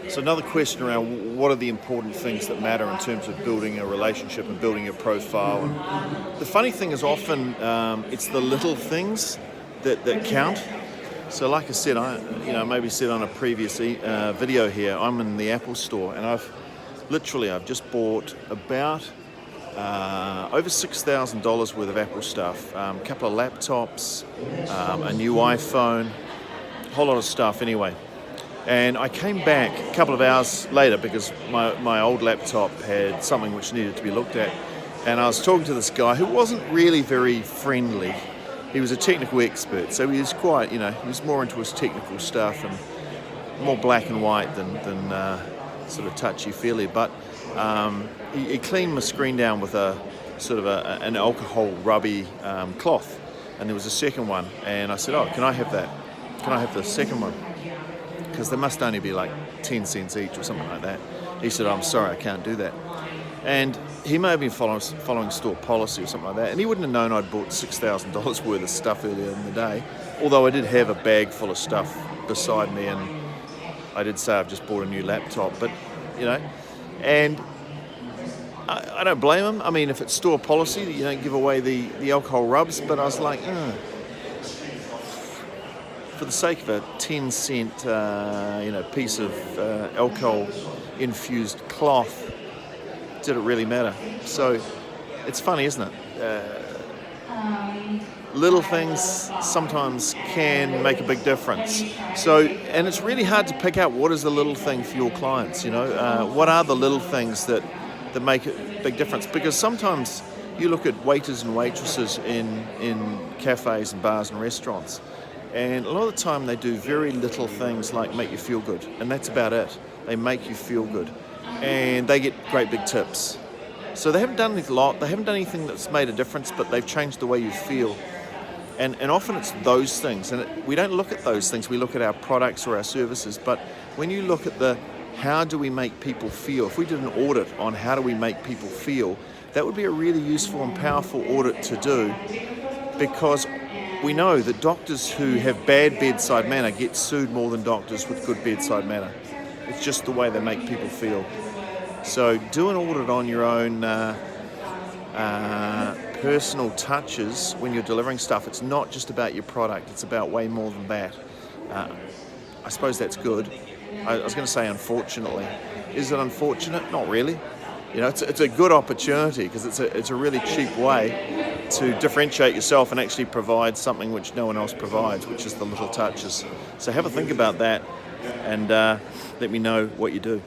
So another question around what are the important things that matter in terms of building a relationship and building a profile. And the funny thing is often it's the little things that count. So like I said, maybe said on a previous video here, I'm in the Apple store and I've just bought about over $6,000 worth of Apple stuff, a couple of laptops, a new iPhone, a whole lot of stuff anyway. And I came back a couple of hours later because my old laptop had something which needed to be looked at. And I was talking to this guy who wasn't really very friendly. He was a technical expert, so he was quite, he was more into his technical stuff and more black and white than sort of touchy-feely. But he cleaned my screen down with a sort of an alcohol rubby cloth. And there was a second one. And I said, oh, can I have that? Can I have the second one? Because they must only be like 10 cents each or something like that. He said, I'm sorry, I can't do that. And he may have been following store policy or something like that, and he wouldn't have known I'd bought $6,000 worth of stuff earlier in the day, although I did have a bag full of stuff beside me, and I did say I've just bought a new laptop, but, and I don't blame him. I mean, if it's store policy, you don't give away the alcohol rubs, but I was like, for the sake of a 10-cent, piece of alcohol-infused cloth, did it really matter? So it's funny, isn't it? Little things sometimes can make a big difference. So, and it's really hard to pick out what is the little thing for your clients. What are the little things that make a big difference? Because sometimes you look at waiters and waitresses in cafes and bars and restaurants, and a lot of the time they do very little things like make you feel good, and that's about it. They make you feel good, and they get great big tips. So they haven't done a lot, they haven't done anything that's made a difference, but they've changed the way you feel. And often it's those things, and we don't look at those things, we look at our products or our services, but when you look at how do we make people feel, if we did an audit on how do we make people feel, that would be a really useful and powerful audit to do, because we know that doctors who have bad bedside manner get sued more than doctors with good bedside manner. It's just the way they make people feel. So do an audit on your own personal touches when you're delivering stuff. It's not just about your product, it's about way more than that. I suppose that's good. I was going to say unfortunately. Is it unfortunate? Not really. It's a good opportunity because it's a really cheap way to differentiate yourself and actually provide something which no one else provides, which is the little touches. So have a think about that and let me know what you do.